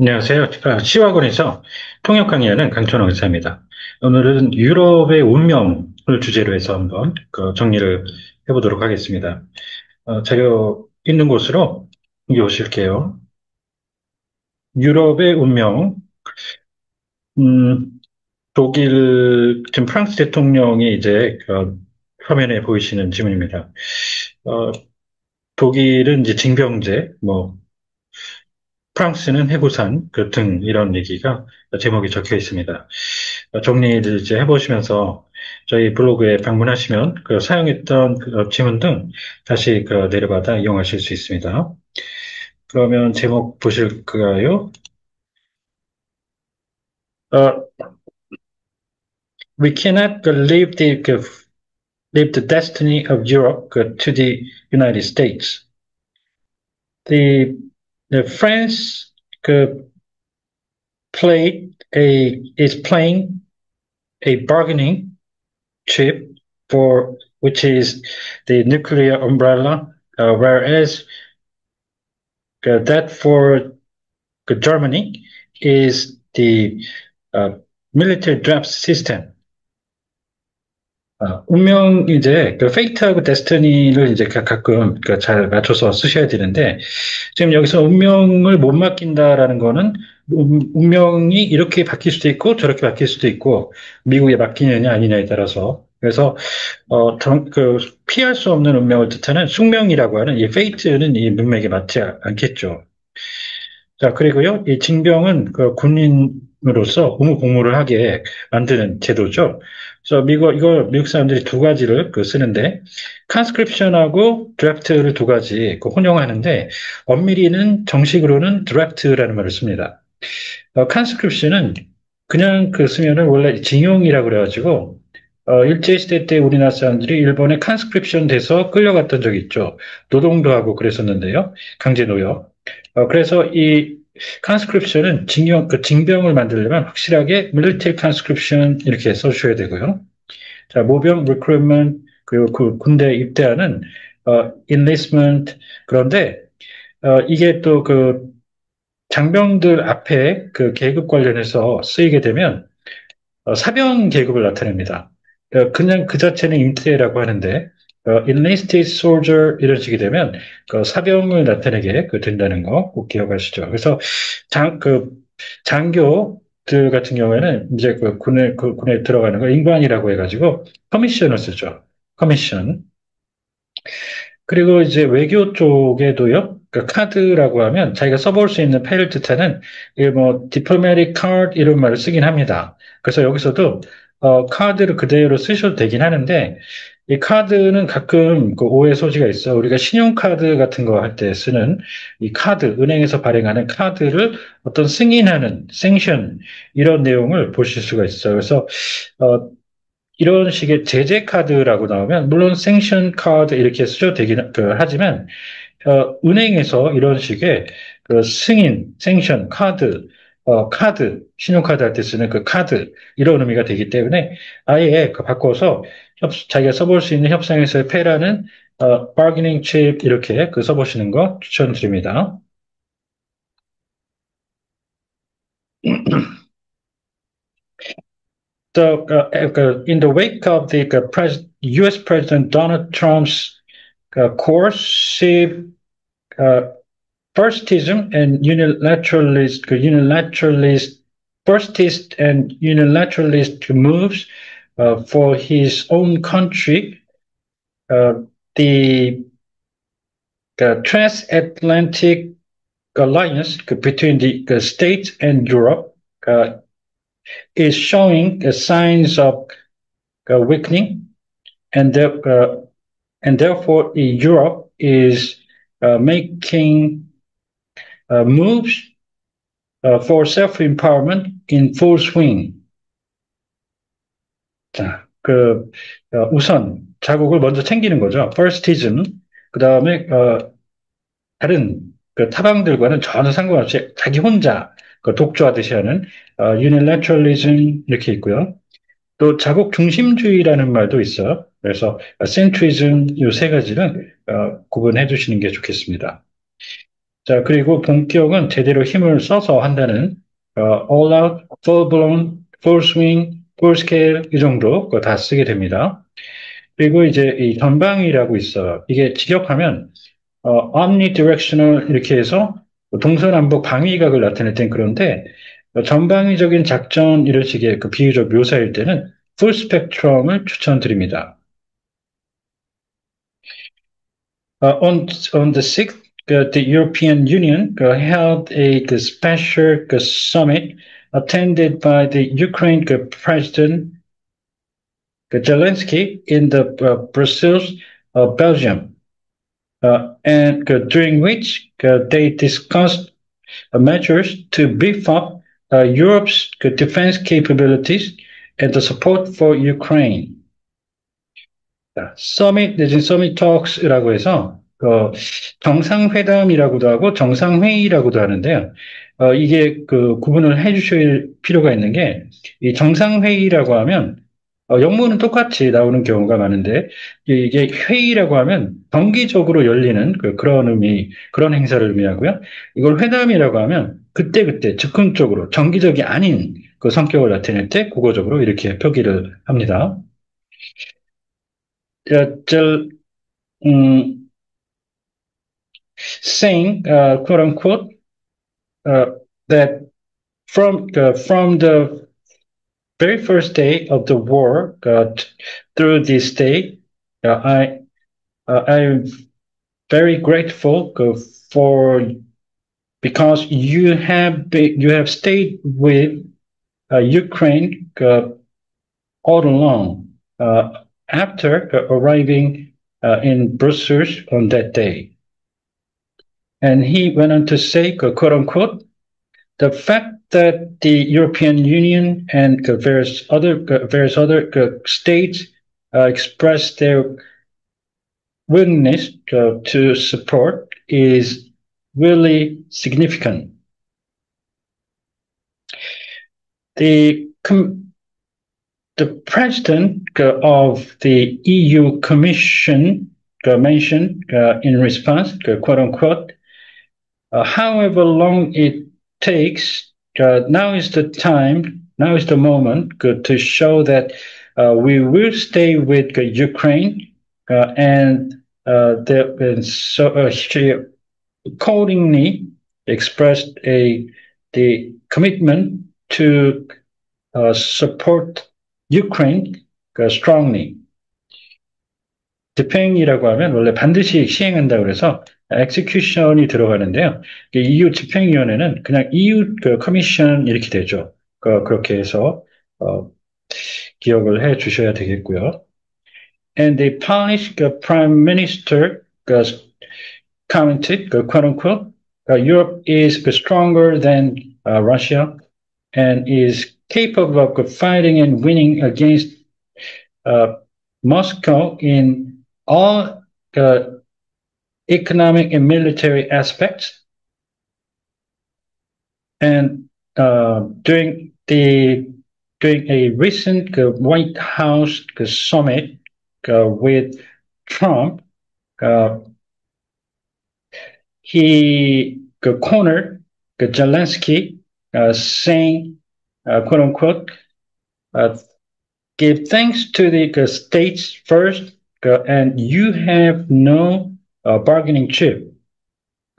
안녕하세요. 시와곤에서 통역 강의하는 강천호 의사입니다. 오늘은 유럽의 운명을 주제로 해서 한번 정리를 해보도록 하겠습니다. 자료 있는 곳으로 여기 오실게요. 유럽의 운명, 음, 지금 프랑스 대통령이 이제 화면에 보이시는 지문입니다. 어, 독일은 이제 징병제, 프랑스는 해고산 등 이런 얘기가 제목이 적혀 있습니다. 정리를 이제 해보시면서 저희 블로그에 방문하시면 사용했던 지문 등 다시 내려받아 이용하실 수 있습니다. 그러면 제목 보실까요? 어, We cannot leave the destiny of Europe to the United States. The, the France 그, is playing a bargaining chip for which is the nuclear umbrella, whereas that for Germany is the uh, military draft system. 운명 이제 페이트하고 데스티니를 이제 가끔 잘 맞춰서 쓰셔야 되는데 지금 여기서 운명을 못 맡긴다라는 거는 운명이 이렇게 바뀔 수도 있고 저렇게 바뀔 수도 있고 미국에 맡기느냐 아니냐에 따라서 그래서 피할 수 없는 운명을 뜻하는 숙명이라고 하는 이 페이트는 이 문맥에 맞지 않겠죠. 자, 그리고요, 이 징병은 군인으로서 의무 복무를 하게 만드는 제도죠. 그래서 미국 사람들이 두 가지를 쓰는데, 컨스크립션하고 드래프트를 두 가지 혼용하는데, 엄밀히는 정식으로는 드래프트라는 말을 씁니다. 컨스크립션은 그냥 쓰면은 원래 징용이라고 그래가지고, 일제시대 때 우리나라 사람들이 일본에 컨스크립션 돼서 끌려갔던 적이 있죠. 노동도 하고 그랬었는데요. 강제 노역. 그래서 이 컨스크립션은 징병을 만들려면 확실하게 military conscription 이렇게 써주셔야 되고요. 자, 모병 recruitment 그리고 군대 입대하는 enlistment 그런데 이게 또 장병들 앞에 계급 관련해서 쓰이게 되면 사병 계급을 나타냅니다. 그냥 그 자체는 임대라고 하는데 enlisted soldier 이런 식이 되면 사병을 나타내게 된다는 거 꼭 기억하시죠. 그래서 장교들 같은 경우에는 이제 군에 들어가는 거 인관이라고 해가지고 커미션을 쓰죠. 커미션. 그리고 이제 외교 쪽에도요, 카드라고 하면 자기가 써볼 수 있는 패를 뜻하는, diplomatic card 이런 말을 쓰긴 합니다. 그래서 여기서도, 카드를 그대로 쓰셔도 되긴 하는데, 이 카드는 가끔 오해 소지가 있어. 우리가 신용카드 같은 거 할 때 쓰는 이 카드, 은행에서 발행하는 카드를 어떤 승인하는, 생션, 이런 내용을 보실 수가 있어요. 그래서, 어, 이런 식의 제재 카드라고 나오면 물론 생션 카드 이렇게 쓰셔도 되긴 하지만 은행에서 이런 식의 승인, 생션 카드, 신용카드 할 때 쓰는 카드 이런 의미가 되기 때문에 아예 바꿔서 자기가 써볼 수 있는 협상에서의 패라는 bargaining chip 이렇게 써보시는 거 추천드립니다. So, in the wake of the U.S. President Donald Trump's coercive uh, firstism and firstist and unilateralist moves for his own country, uh, the transatlantic alliance between the States and Europe uh, is showing signs of weakening, and therefore Europe is making moves for self-empowerment in full swing. 자, 우선 자국을 먼저 챙기는 거죠. firstism. 그 다음에, 다른 타방들과는 전혀 상관없이 자기 혼자 독주하듯이 하는 unilateralism 이렇게 있고요. 또 자국 중심주의라는 말도 있어요. 그래서 centrism 이 세 가지는 구분해 주시는 게 좋겠습니다. 자, 그리고 본격은 제대로 힘을 써서 한다는 all out, full blown, full swing, full scale 이 정도 그거 다 쓰게 됩니다. 그리고 이제 이 전방위라고 있어요. 이게 직역하면 omnidirectional 이렇게 해서 동서남북 방위각을 나타낼 땐 그런데 전방위적인 작전 이런 식의 그 비유적 묘사일 때는 풀 스펙트럼을 추천드립니다. On the 6th, the European Union held a special summit attended by the Ukraine President Zelensky in the Brussels, Belgium, and during which they discussed measures to beef up Europe's defense capabilities and the support for Ukraine. 서밋 내진 서밋 톡스라고 해서 정상회담이라고도 하고 정상회의라고도 하는데요. 이게 구분을 해주실 필요가 있는 게 이 정상회의라고 하면 영문은 똑같이 나오는 경우가 많은데 이게 회의라고 하면 정기적으로 열리는 그런 의미, 그런 행사를 의미하고요. 이걸 회담이라고 하면 그때그때 즉흥적으로 정기적이 아닌 그 성격을 나타낼 때 국어적으로 이렇게 표기를 합니다. 저, um, saying, quote unquote, uh, that from the very first day of the war through this day, I'm very grateful for because you have stayed with Ukraine all along after arriving in Brussels on that day. And he went on to say, quote unquote, the fact that the European Union and various other states expressed their willingness to support is really significant. The the president of the EU Commission mentioned in response, quote unquote, however long it takes, now is the time, now is the moment to show that we will stay with Ukraine and she accordingly expressed the commitment to support Ukraine strongly. 집행이라고 하면 원래 반드시 시행한다 그래서 execution이 들어가는데요. EU 집행위원회는 그냥 EU 커미션 이렇게 되죠. 그렇게 해서 기억을 해 주셔야 되겠고요. And the Polish Prime Minister commented, quote unquote, Europe is stronger than Russia and is capable of fighting and winning against Moscow in all economic and military aspects. And during a recent White House summit with Trump, he cornered Zelensky, saying, quote unquote, give thanks to the states first, and you have no bargaining chip.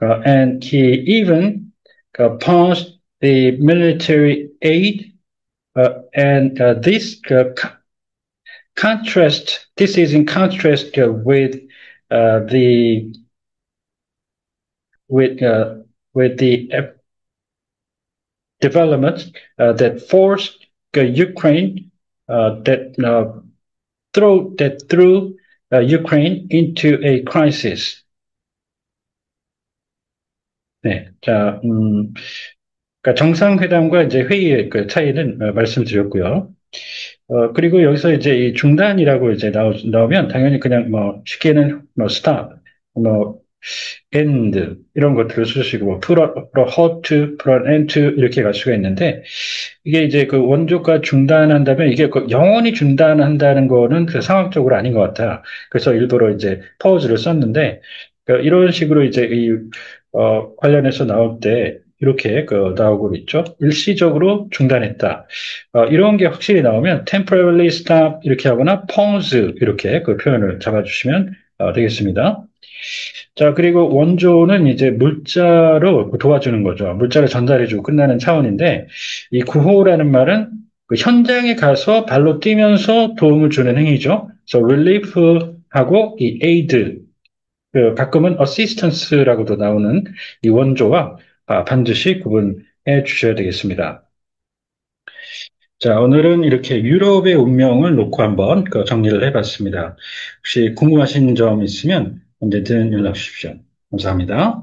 And he even paused the military aid, and this is in contrast with the developments that forced Ukraine that threw Ukraine into a crisis. 네, 자, 그러니까 정상회담과 이제 회의의 그 차이는 말씀드렸고요. 그리고 여기서 이제 이 중단이라고 이제 나오면 당연히 그냥 뭐 쉽게는 뭐 stop, 뭐 end 이런 것들을 쓰시고 뭐 put a halt to, put an end to 이렇게 갈 수가 있는데 이게 이제 그 원조가 중단한다면 이게 영원히 중단한다는 거는 그 상황적으로 아닌 것 같아. 그래서 일부러 이제 pause를 썼는데 이런 식으로 이제 이 관련해서 나올 때 이렇게 나오고 있죠. 일시적으로 중단했다. 이런 게 확실히 나오면 temporarily stop 이렇게 하거나 pause 이렇게 그 표현을 잡아주시면 되겠습니다. 자, 그리고 원조는 이제 물자로 도와주는 거죠. 물자를 전달해주고 끝나는 차원인데, 이 구호라는 말은 그 현장에 가서 발로 뛰면서 도움을 주는 행위죠. 그래서 relief하고 이 aid, 가끔은 assistance라고도 나오는 이 원조와 반드시 구분해 주셔야 되겠습니다. 자, 오늘은 이렇게 유럽의 운명을 놓고 한번 정리를 해봤습니다. 혹시 궁금하신 점 있으면 언제든 연락 주십시오. 감사합니다.